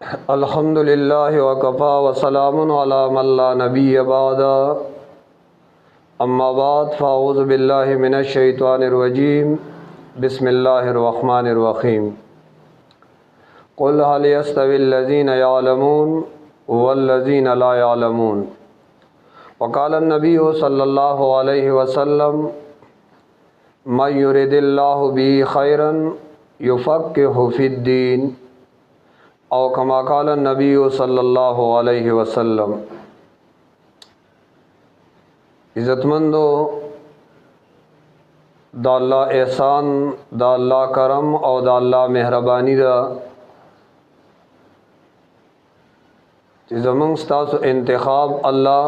अल्हम्दुलिल्लाह वकफ़ा वसलामुन अला मन ला नबिय्य बअदा अम्मा बाद फ़अऊज़ु बिल्लाहि मिनश शैतानिर रजीम बिस्मिल्लाहिर रहमानिर रहीम क़ुल हल यस्तविल लज़ीना यअलमून वल्लज़ीना ला यअलमून वक़ाल नबिय्यु सल्लल्लाहु अलैहि वसल्लम मन युरिदिल्लाहु बिही खैरन युफ़क़्क़िहु फ़िद्दीन औ कमा क़ाल नबिय्यु सल्लल्लाहु अलैहि वसल्लम। इज़्ज़तमंदो, दा अल्लाह एहसान, दा अल्लाह करम और दा अल्लाह मेहरबानी दा कि ज़मंग स्तासु इंतखाब अल्लाह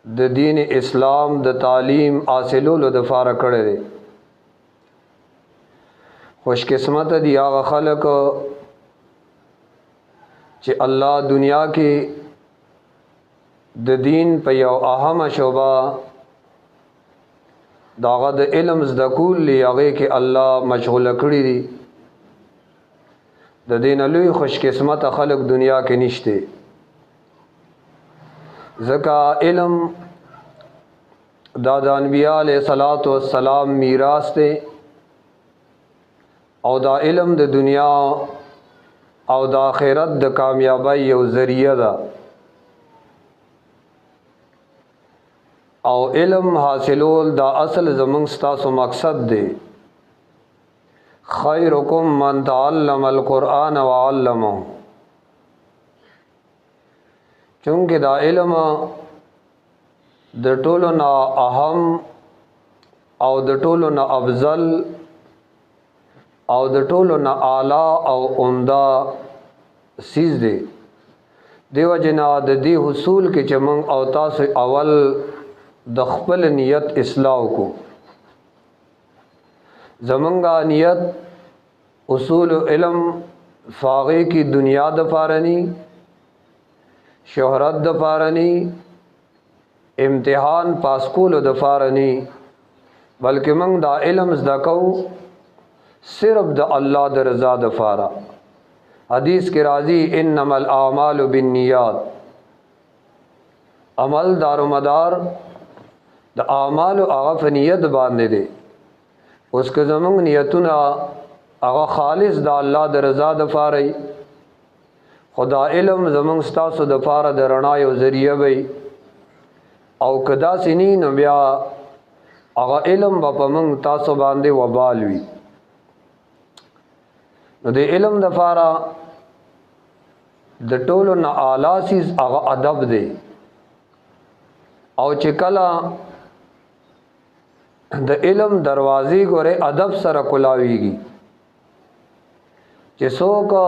द दीन इस्लाम द तालीम हासिलुल दफ़ार करे दे। खुशकिस्मत दी आगा खलक कि अल्लाह दुनिया की द दीन पे यौ अहम शोबा दागा द इल्म ज़दकुल ली आगे के अल्लाह मशगूल करी दी। द दीन लुई खुशकिस्मत खलक दुनिया के निश्ते ज़का इल्म दादा अनबिया अलैहिस्सलातु वस्सलाम मीरास थे और दा इल्म द दुनिया और द आखिरत द कामयाबी यौ ज़रिया दा। और इल्म हासिलोल दा असल ज़मंग स्तासु मकसद दे। खैरुकुम मन तअल्लमल क़ुरआन व अल्लमहु, चूँकि दा इल्म द टोलो ना अहम और द टोलो ना अफजल और द टोलो ना आला और उम्दा चीज़ दे। देव जना द दी हुसूल के चमंग और तास अवल द खपल नियत इस्लाह को ज़मंगा नियत उसूल इल्म फ़ाग़े की दुनिया दफ़ारनी, शोहरत दफ़ारनी, इम्तिहान पासकूल दफ़ारनी, बल्कि मंग दा इल्म ज़दकौ सिर्फ द अल्लाह द रज़ा दफ़ारा। हदीस के राज़ी इन्नमल आमालु बिन्नियात, अमल दारो मदार द आमाल आग़फ नियत बांधे दे। उसके ज़मंग नियतुना आगा खालिस दा अल्लाह द रज़ा दफ़ारई। खुदा इल्म ज़मंग स्तासु दफ़ारा द रना यो ज़रिया बई और कदा सिनी न ब्या आगा इल्म बपमंग तासु बांधे वबाल वी। न दे इल्म दफ़ारा द टोलो न आला चीज़ आगा अदब दे। और चिकला द इल्म दरवाज़ी गोरे अदब सर कुलावीगी। जिसो का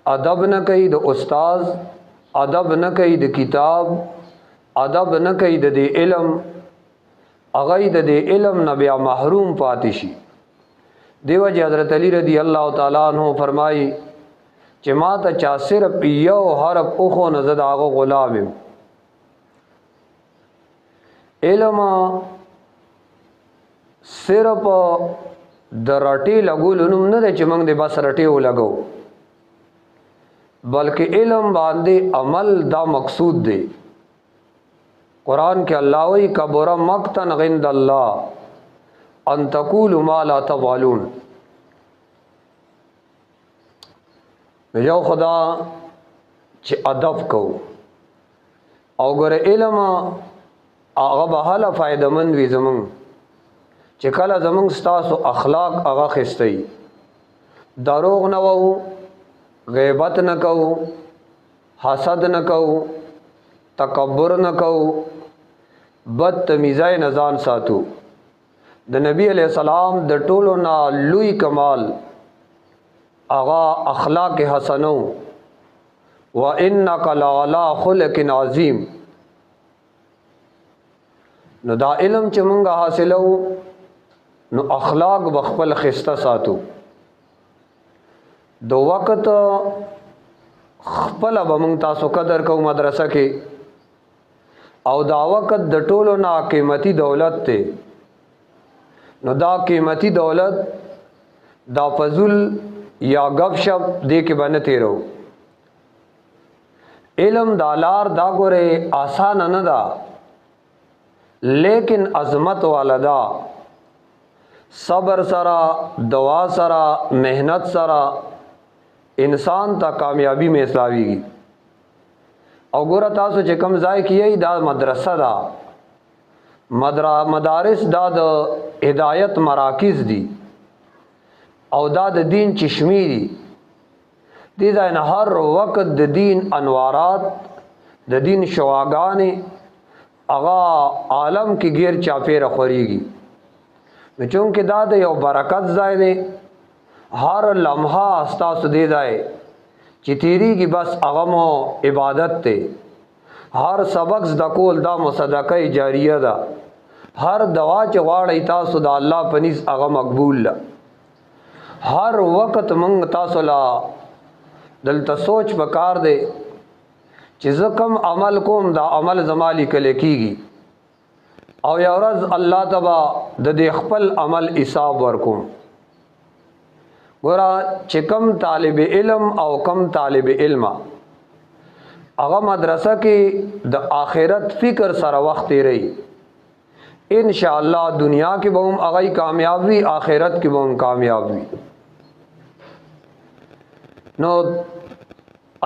अदब न कही द उस्ताज़, अदब न कही द किताब, अदब न कही द दे इल्म, अगई द दे इल्म न बिया महरूम पातिशी। देवज हज़रत अली रदी अल्लाह ताला अन्हु फरमाई कि माता चा सिर्फ यो हरफ उखो नज़द आगो गुलाम इल्म सिर्फ द रटी लगुल न दे चिमंग दे बस रटी हो लगो, बल्कि इल्म बांधे अमल दा मकसूद दे। कुरान के अल्लाह वही कबुरा मक्तन गिंदल्लाह अन तक़ूलु मा ला तफ़अलून। यो खुदा चे अदब को और गर इल्म आगा बहाला फ़ायदेमंद वी ज़मंग चे कला ज़मंग स्तासु अखलाक आगा खिस्तई। दरोग न वहु, ग़ैबत न कहू, हसद न कहू, तकब्बुर न कहू, बदतमीज़ाई नज़ान सातु। द नबी अलैहिस्सलाम द टोलो ना लुई कमाल आगा अखलाक हसनो व इन्नका लअला खुलक़िन अज़ीम। न दा इल्म चमंगा हासिलो न अखलाक बखपल खिस्ता सातु। दो वक़्त खपल बमंग तासु कदर को मदरसा के और दा वक़्त द टोलो ना कीमती दौलत थे। न दा कीमती दौलत दा फजुल یا غب شپ دې کې باندې تیرو. علم د لار دا ګوره آسان نه ده لیکن عظمت والا ده. صبر سره دعا سره مهنت سره انسان ته کامیابی میسلاویږي. او ګوره تاسو چې کوم ځای کې دا مدرسه ده مدارس دا د هدایت مراکز دي او دا د دین چشمی دي. دې ځای نه هر وخت د دین انوارات د دین شواګانې هغه عالم کې غیر چاپیره خوريږي. نو چونکې دا د یو برکت ځای دی هر لمحه ستاسو دې ځای چې تیریږي بس هغه مو عبادت ته. هر سبق زده کول دا مصدقه جاریه ده. هر دوا چې غواړئ تاسو د الله په نس هغه مقبول ده. هر وخت مونږ تاسو لا دلته سوچ پکار دی چې زه کوم عمل کوم دا عمل زما لیکل کېږي او یو ورځ الله تبا د دې خپل عمل حساب ورکوم. ګوره چې کم طالب علم او کم طالب علم هغه مدرسه کې د آخرت فکر سره وخت تیری ان شاء الله دنیا کې به هم هغه کامیاب وي آخرت کې به هم کامیاب وي. نو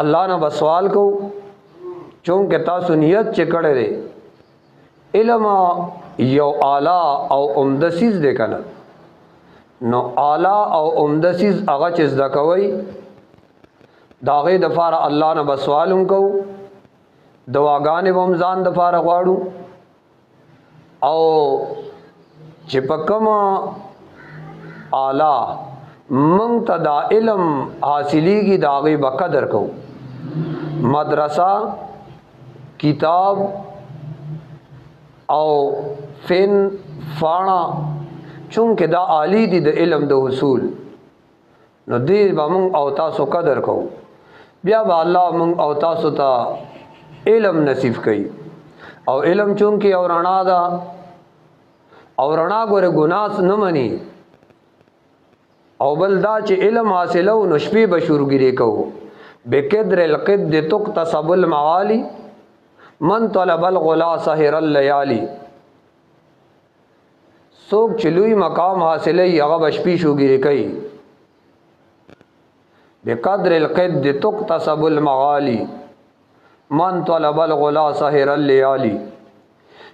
الله نه سوال کو چونکه تاسو نیت چې کړی دی علم یو اعلی او عمده سیز دی کنه. نو اعلی او عمده سیز هغه چې زده کوي دا غي د فار الله نه سوالم کو دواګانې هم ځان د فار غواړو او چې پکم اعلی مونږ ته دا علم حاصلېږي دا غي بقدر کو. مدرسه کتاب او فن فانا چونکه دا عالی دي د علم د حصول نو دې به مونږ او تاسو قدر کو. بیا به الله مونږ او تاسو ته علم نصیب کړي. او علم چونکه او رڼا ده او رڼا ګوره ګناس نه مني او بل دا چې علم حاصلو نو شپې به شروګيري کو. بقدر القد تقتصب المعالي من طلب الغلا سحر الليالي. څوک چې لوی مقام حاصلې هغه بشپې شوګيري کوي. بقدر القد تقتصب المعالي من طلب الغلا سحر الليالي.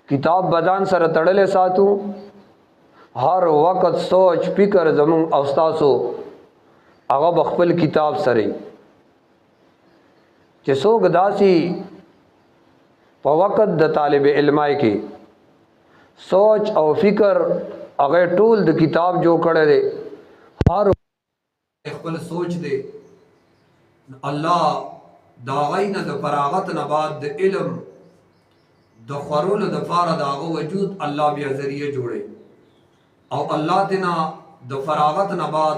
کتاب بدن سره تړلې ساتو هر وخت سوچ فکر زمون او تاسو هغه بخپل کتاب سره چې څوک داسي په وخت د طالب علمای کې سوچ او فکر هغه ټول د کتاب جو کړه دے هر خپل سوچ دے الله دا غینه د فراغت نه بعد د علم د خورولو د فار داغه وجود الله بیا ذریعہ جوړي او الله دینا د فراغت نه بعد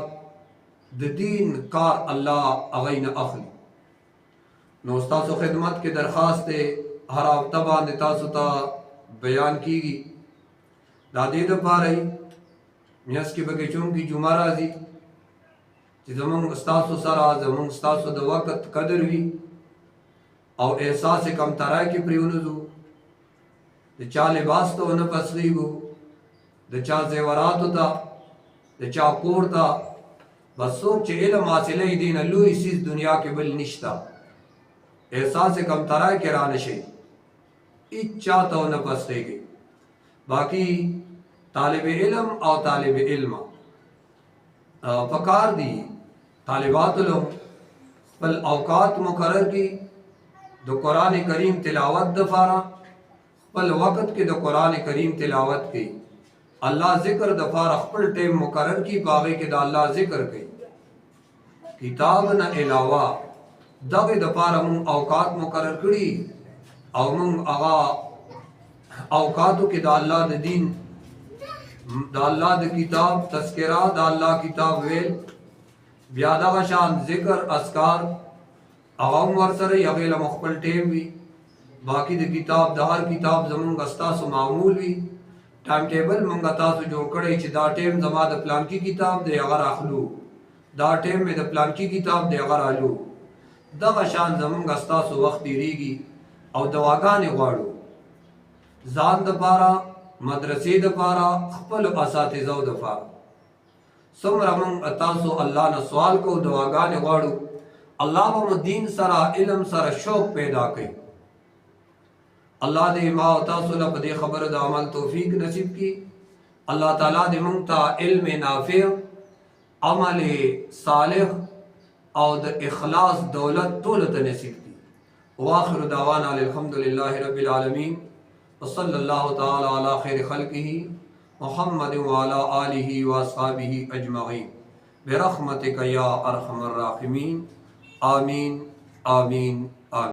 د دین کار الله اغینه اخلي. نو تاسو خدمت کې درخواست هر هفته باندې تاسو ته بیان کیږي. دا دې د پاره میاس کې بګی چون کی جمعه راځي چې زمونږ استادو سره زمونږ استادو د وخت قدر وي او احساس کم ترای کې پریونځو د چا لباس ته نه پسلیږو د چا زیورات ته د چا کور ته بس څوک چې علم حاصلې دین لوی سیس دنیا کې بل نشتا احساس کم ترای کې را نشي هیڅ چاته نه پسلیږي. باقی طالب علم او طالب علم پکار دی طالبات لو بل اوقات مقرر کی دو قرآن کریم تلاوت دفارا بل وقت کے دو قرآن کریم تلاوت کی اللہ ذکر دفارا خپل ٹیم مقرر کی باغے کے دا اللہ ذکر کی کتاب نہ علاوہ دغه دفارا من اوقات مقرر کری او من اغا اوقاتو کے دا اللہ دا دین دا اللہ دا کتاب تذکرہ دا اللہ کتاب ویل بیادا غشان ذکر اسکار اغام ورسر یغیل مخبل ٹیم بھی باقی دا کتاب دا ہر کتاب زمان گستاسو معمول بھی ٹائم ٹیبل منگا تاسو جو کڑے چی دا ٹیم زمان دا پلان کی کتاب دا یغر اخلو دا ټیم مې د پلان کې کتاب دی هغه رالو دغه شان زمونږ ستاسو وخت تیریږي او دواګانې غواړو ځان دپاره مدرسې دپاره خپلو اساتذو دپاره څومره مونږ تاسو الله نه سوال کوو دواګانې غواړو الله به مو دین سره علم سره شوق پیدا کوي الله دې ما او تاسو له په دې خبرو د عمل توفیق نصیب کړي الله تعالی دې مونږ ته علم نافع عمل صالح او د اخلاص دولت ټول ته نصیب کړي واخر دعوانا الحمد لله رب العالمین وصلی الله تعالی علی خیر خلقه محمد وعلى آله واصحابه اجمعین برحمتک یا ارحم الراحمین آمین آمین